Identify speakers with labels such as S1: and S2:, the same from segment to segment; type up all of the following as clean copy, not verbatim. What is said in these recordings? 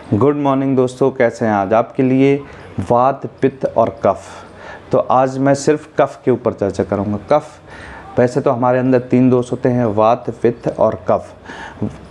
S1: Good morning दोस्तों, कैसे हैं? आज आपके लिए वात, पित्त और कफ। तो आज मैं सिर्फ कफ के ऊपर चर्चा करूंगा। कफ, वैसे तो हमारे अंदर 3 दोष होते हैं, वात, पित्त और कफ।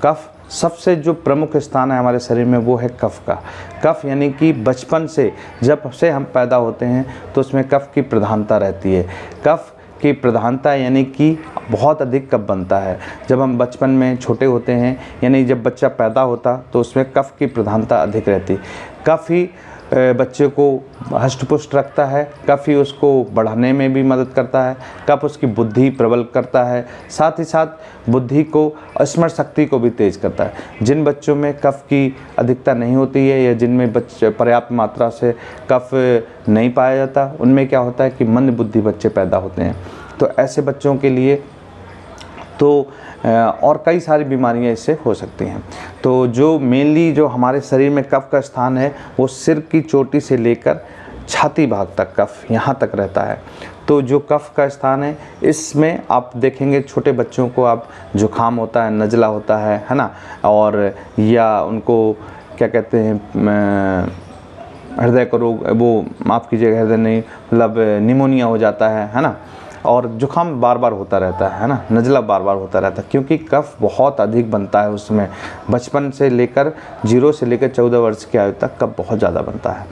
S1: कफ सबसे जो प्रमुख स्थान है हमारे शरीर में वो है कफ का। कफ यानी कि बचपन से, जब से हम पैदा होते हैं तो उसमें कफ की प्रधानता रहती है। कफ की प्रधानता यानी कि बहुत अधिक कफ बनता है जब हम बचपन में छोटे होते हैं, यानी जब बच्चा पैदा होता तो उसमें कफ की प्रधानता अधिक रहती। कफ ही बच्चे को हष्ट-पुष्ट रखता है, कफ ही उसको बढ़ाने में भी मदद करता है, कफ उसकी बुद्धि प्रबल करता है, साथ ही साथ बुद्धि को, स्मरण शक्ति को भी तेज करता है। जिन बच्चों में कफ की अधिकता नहीं होती है या जिनमें पर्याप्त मात्रा से कफ नहीं पाया जाता, उनमें क्या होता है कि मंद बुद्धि बच्चे पैदा होते हैं। तो ऐसे बच्चों के लिए तो और कई सारी बीमारियां इससे हो सकती हैं। तो जो मेनली जो हमारे शरीर में कफ का स्थान है वो सिर की चोटी से लेकर छाती भाग तक कफ यहाँ तक रहता है। तो जो कफ का स्थान है इसमें आप देखेंगे छोटे बच्चों को आप जुकाम होता है, नज़ला होता है ना, और या उनको क्या कहते हैं हृदय का रोग, वो माफ़ कीजिएगा, हृदय नहीं मतलब निमोनिया हो जाता है ना, और जुकाम बार बार होता रहता है ना, नज़ला बार बार होता रहता है, क्योंकि कफ बहुत अधिक बनता है उसमें। बचपन से लेकर 0 से लेकर 14 वर्ष की आयु तक कफ बहुत ज़्यादा बनता है।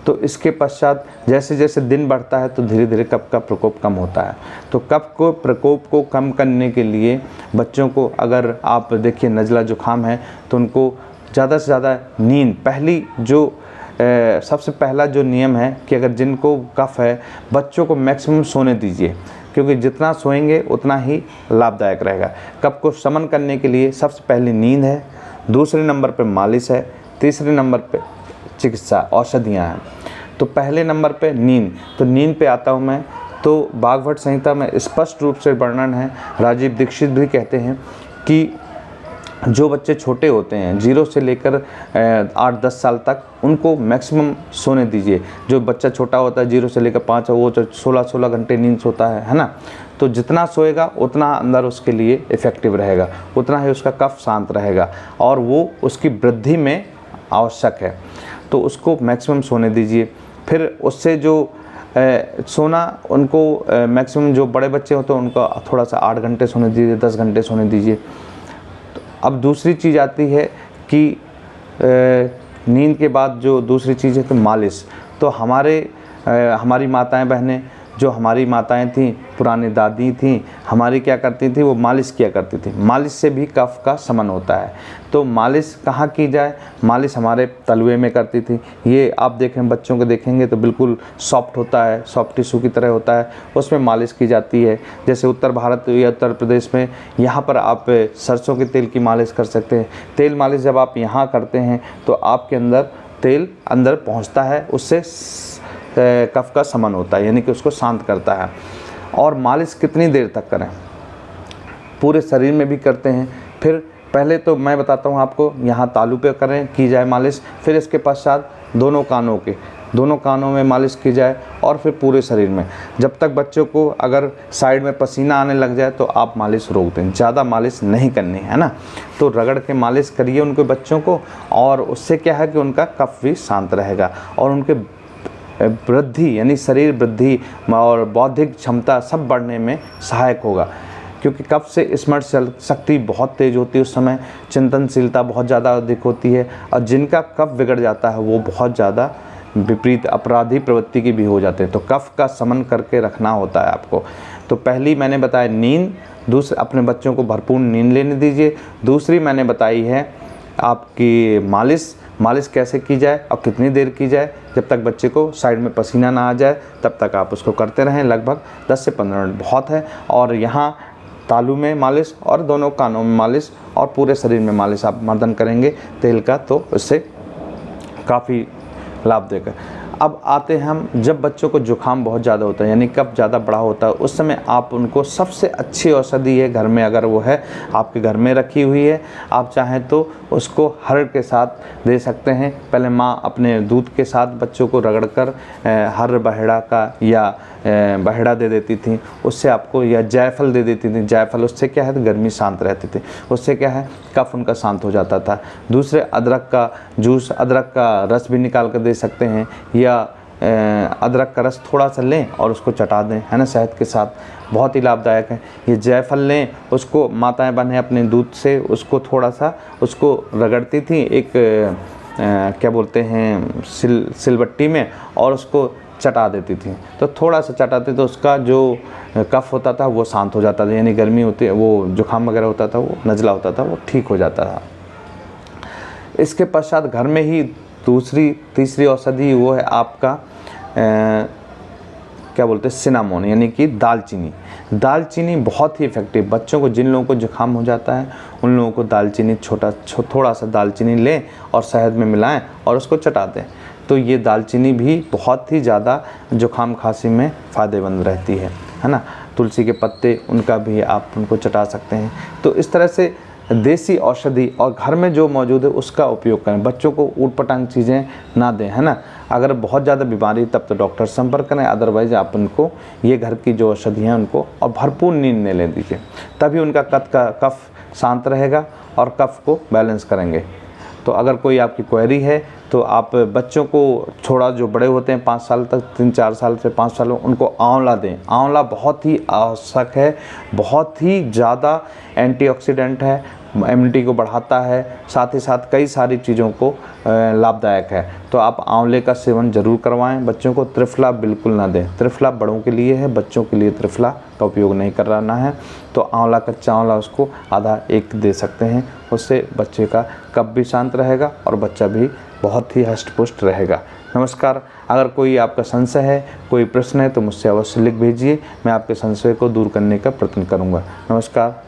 S1: तो इसके पश्चात जैसे जैसे दिन बढ़ता है तो धीरे धीरे कफ का प्रकोप कम होता है। तो कफ को प्रकोप को कम करने के लिए बच्चों को, अगर आप देखिए नज़ला जुकाम है तो उनको ज़्यादा से ज़्यादा नींद, पहली जो सबसे पहला जो नियम है कि अगर जिनको कफ है बच्चों को मैक्सिमम सोने दीजिए, क्योंकि जितना सोएंगे उतना ही लाभदायक रहेगा। कफ को शमन करने के लिए सबसे पहली नींद है, दूसरे नंबर पे मालिश है, तीसरे नंबर पे चिकित्सा औषधियाँ हैं। तो पहले नंबर पे नींद, तो नींद पे आता हूँ मैं। तो भागवत संहिता में स्पष्ट रूप से वर्णन है, राजीव दीक्षित भी कहते हैं कि जो बच्चे छोटे होते हैं 0 से लेकर 8-10 साल तक, उनको मैक्सिमम सोने दीजिए। जो बच्चा छोटा होता है 0 से लेकर 5, वो 16-16 घंटे नींद सोता है ना। तो जितना सोएगा उतना अंदर उसके लिए इफ़ेक्टिव रहेगा, उतना ही उसका कफ शांत रहेगा और वो उसकी वृद्धि में आवश्यक है। तो उसको मैक्सिमम सोने दीजिए। फिर उससे जो सोना उनको मैक्सिमम, जो बड़े बच्चे होते हैं उनको थोड़ा सा 8 घंटे सोने दीजिए, 10 घंटे सोने दीजिए। अब दूसरी चीज़ आती है कि नींद के बाद जो दूसरी चीज़ है तो मालिश। तो हमारी माताएं बहनें, जो हमारी माताएं थीं, पुरानी दादी थीं, हमारी क्या करती थी, वो मालिश किया करती थी। मालिश से भी कफ का शमन होता है। तो मालिश कहाँ की जाए? मालिश हमारे तलवे में करती थी। ये आप देखें, बच्चों को देखेंगे तो बिल्कुल सॉफ्ट होता है, सॉफ्ट टिश्यू की तरह होता है, उसमें मालिश की जाती है। जैसे उत्तर भारत या उत्तर प्रदेश में, यहाँ पर आप सरसों के तेल की मालिश कर सकते हैं। तेल मालिश जब आप यहाँ करते हैं तो आपके अंदर तेल अंदर पहुँचता है, उससे कफ का शमन होता है, यानी कि उसको शांत करता है। और मालिश कितनी देर तक करें? पूरे शरीर में भी करते हैं। फिर पहले तो मैं बताता हूँ आपको, यहाँ तालू पे की जाए मालिश, फिर इसके पश्चात दोनों कानों में मालिश की जाए और फिर पूरे शरीर में। जब तक बच्चों को अगर साइड में पसीना आने लग जाए तो आप मालिश रोक दें, ज़्यादा मालिश नहीं करनी है ना। तो रगड़ के मालिश करिए उनके बच्चों को, और उससे क्या है कि उनका कफ भी शांत रहेगा और उनके वृद्धि यानी शरीर वृद्धि और बौद्धिक क्षमता सब बढ़ने में सहायक होगा। क्योंकि कफ से स्मरण शक्ति बहुत तेज़ होती है, उस समय चिंतनशीलता बहुत ज़्यादा अधिक होती है, और जिनका कफ बिगड़ जाता है वो बहुत ज़्यादा विपरीत अपराधी प्रवृत्ति की भी हो जाते हैं। तो कफ का शमन करके रखना होता है आपको। तो पहली मैंने बताया नींद, दूसरे अपने बच्चों को भरपूर नींद लेने दीजिए। दूसरी मैंने बताई है आपकी मालिश कैसे की जाए और कितनी देर की जाए? जब तक बच्चे को साइड में पसीना ना आ जाए तब तक आप उसको करते रहें, लगभग 10 से 15 मिनट बहुत है। और यहाँ तालू में मालिश और दोनों कानों में मालिश और पूरे शरीर में मालिश आप मर्दन करेंगे तेल का, तो उससे काफ़ी लाभ देगा। अब आते हैं हम, जब बच्चों को जुकाम बहुत ज़्यादा होता है, यानी कफ ज़्यादा बड़ा होता है, उस समय आप उनको सबसे अच्छी औषधि है घर में, अगर वो है आपके घर में रखी हुई है, आप चाहें तो उसको हर्ड़ के साथ दे सकते हैं। पहले माँ अपने दूध के साथ बच्चों को रगड़कर हर्ड़ बहेड़ा का या बहेड़ा दे देती थी उससे आपको, या जायफल दे देती थी। जायफल उससे क्या है, तो गर्मी शांत रहती थी, उससे क्या है कफ उनका शांत हो जाता था। दूसरे अदरक का जूस, अदरक का रस भी निकाल कर दे सकते हैं, या अदरक का रस थोड़ा सा लें और उसको चटा दें, है ना, शहद के साथ, बहुत ही लाभदायक है। ये जायफल लें, उसको माताएं बहनें अपने दूध से उसको थोड़ा सा उसको रगड़ती थी एक क्या बोलते हैं सिलबट्टी में, और उसको चटा देती थी। तो थोड़ा सा चटाते तो उसका जो कफ होता था वो शांत हो जाता था, यानी गर्मी होती है, वो जुकाम वगैरह होता था, वो नज़ला होता था, वो ठीक हो जाता था। इसके पश्चात घर में ही तीसरी औषधि वो है आपका क्या बोलते हैं सिनामोन, यानी कि दालचीनी। दालचीनी बहुत ही इफ़ेक्टिव, बच्चों को, जिन लोगों को जुकाम हो जाता है उन लोगों को दालचीनी थोड़ा सा दालचीनी लें और शहद में मिलाएं और उसको चटा दें। तो ये दालचीनी भी बहुत ही ज़्यादा जुकाम खांसी में फ़ायदेमंद रहती है ना। तुलसी के पत्ते, उनका भी आप उनको चटा सकते हैं। तो इस तरह से देसी औषधि और घर में जो मौजूद है उसका उपयोग करें, बच्चों को ऊट-पटांग चीज़ें ना दें, है ना। अगर बहुत ज़्यादा बीमारी तब तो डॉक्टर से संपर्क करें, अदरवाइज़ आप उनको ये घर की जो औषधि हैं उनको, और भरपूर नींद लेने दीजिए, तभी उनका कफ शांत रहेगा और कफ को बैलेंस करेंगे। तो अगर कोई आपकी क्वेरी है तो आप बच्चों को थोड़ा, जो बड़े होते हैं 5 साल तक, 3-4 साल से 5 साल, उनको आंवला दें। आंवला बहुत ही आवश्यक है, बहुत ही ज़्यादा एंटीऑक्सीडेंट है, इम्यूनिटी को बढ़ाता है, साथ ही साथ कई सारी चीज़ों को लाभदायक है। तो आप आंवले का सेवन ज़रूर करवाएं बच्चों को। त्रिफला बिल्कुल ना दें, त्रिफला बड़ों के लिए है, बच्चों के लिए त्रिफला का उपयोग नहीं करना है। तो आंवला, कच्चा आंवला उसको आधा एक दे सकते हैं, उससे बच्चे का कफ भी शांत रहेगा और बच्चा भी बहुत ही हष्ट-पुष्ट रहेगा। नमस्कार। अगर कोई आपका संशय है, कोई प्रश्न है तो मुझसे अवश्य लिख भेजिए, मैं आपके संशय को दूर करने का प्रयत्न करूँगा। नमस्कार।